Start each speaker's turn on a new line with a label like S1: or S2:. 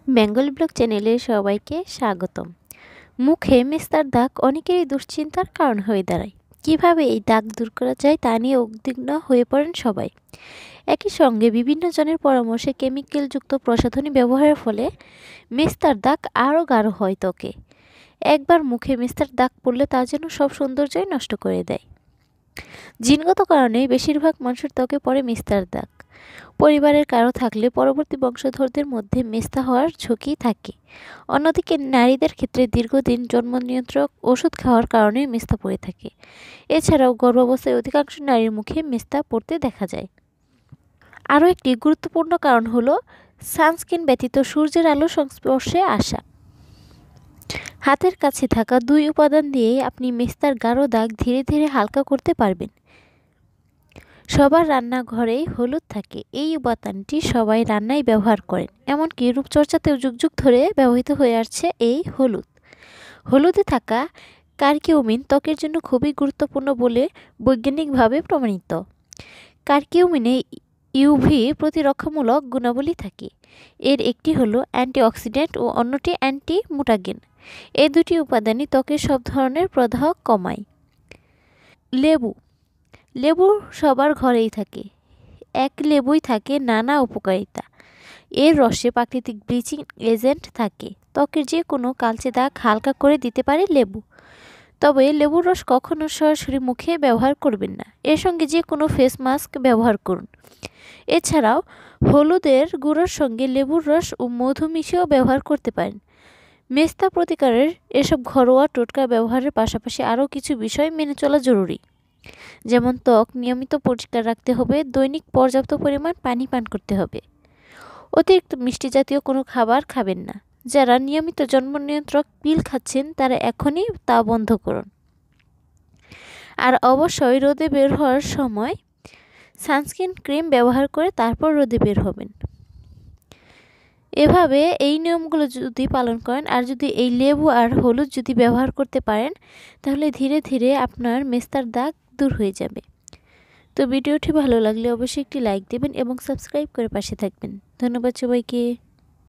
S1: Bengali blog চ্যানেলে সবাইকে স্বাগতম। মুখে মেস্তার দাগ অনেকেরই দুশ্চিন্তার কারণ হয়ে দাঁড়ায়। কিভাবে এই দাগ দূর করা যায় তা নিয়ে উদ্বিগ্ন হয়ে পড়েন সবাই। একই সঙ্গে বিভিন্ন জনের পরামর্শে কেমিক্যালযুক্ত প্রসাধনী ব্যবহারের ফলে মেস্তার দাগ আরও গাঢ় হয় ত্বকে। একবার মুখে মেস্তার দাগ পড়লে তা যেন সব সৌন্দর্যই নষ্ট করে দেয়। জিনগত কারণে বেশিরভাগ মানুষের ত্বকে পড়ে মেস্তার দাগ। পরিবারের কারো থাকলে পরবর্তী বংশধরদের মধ্যে মেস্তা হওয়ার ঝুঁকি থাকে। অন্যদিকে নারীদের ক্ষেত্রে দীর্ঘদিন জন্ম নিয়ন্ত্রক ওষুধ খাওয়ার কারণে মেস্তা পড়ে থাকে। এছাড়াও গর্ভাবস্থায় অধিকাংশ নারীর মুখে মেস্তা পড়তে দেখা যায়। আরও একটি গুরুত্বপূর্ণ কারণ হলো সানস্ক্রিন ব্যতীত সূর্যের আলোর সংস্পর্শে আসা। হাতের কাছে থাকা দুই উপাদান দিয়েই আপনি মেস্তার গাঢ় দাগ ধীরে ধীরে হালকা করতে পারবেন। সবার রান্নাঘরেই হলুদ থাকে। এই উপাদানটি সবাই রান্নায় ব্যবহার করেন, এমনকি রূপচর্চাতেও যুগ যুগ ধরে ব্যবহৃত হয়ে আসছে এই হলুদ। হলুদে থাকা কারকিউমিন ত্বকের জন্য খুবই গুরুত্বপূর্ণ বলে বৈজ্ঞানিকভাবে প্রমাণিত। কারকিউমিনে ইউভি প্রতিরক্ষামূলক গুণাবলী থাকে। এর একটি হলো অ্যান্টিঅক্সিডেন্ট ও অন্যটি অ্যান্টি-মুটাগেন। এই দুটি উপাদানই ত্বকের সব ধরনের প্রদাহ কমায়। লেবু সবার ঘরেই থাকে। এক লেবুই থাকে নানা উপকারিতা। এর রসে প্রাকৃতিক ব্লিচিং এজেন্ট থাকে। ত্বকের যে কোনো কালচে দাগ হালকা করে দিতে পারে লেবু। তবে লেবুর রস কখনো সরাসরি মুখে ব্যবহার করবেন না। এর সঙ্গে যে কোনো ফেস মাস্ক ব্যবহার করুন। এছাড়াও হলুদের গুঁড়োর সঙ্গে লেবুর রস ও মধু মিশিয়েও ব্যবহার করতে পারেন। মেস্তা প্রতিকারের এসব ঘরোয়া টোটকা ব্যবহারের পাশাপাশি আরও কিছু বিষয় মেনে চলা জরুরি। যেমন ত্বক নিয়মিত পরিষ্কার রাখতে হবে, দৈনিক পর্যাপ্ত পরিমাণ পানি পান করতে হবে, অতিরিক্ত মিষ্টি জাতীয় কোনো খাবার খাবেন না। যারা নিয়মিত জন্ম নিয়ন্ত্রক পিল খাচ্ছেন তারা এখনই তা বন্ধ করুন। আর অবশ্যই রোদে বের হওয়ার সময় সানস্ক্রিন ক্রিম ব্যবহার করে তারপর রোদে বের হবেন। এভাবে এই নিয়মগুলো যদি পালন করেন আর যদি এই লেবু আর হলুদ যদি ব্যবহার করতে পারেন, তাহলে ধীরে ধীরে আপনার মেস্তার দাগ দূর হয়ে যাবে। তো ভিডিওটি ভালো লাগলে অবশ্যই একটি লাইক দেবেন এবং সাবস্ক্রাইব করে পাশে থাকবেন। ধন্যবাদ সবাইকে।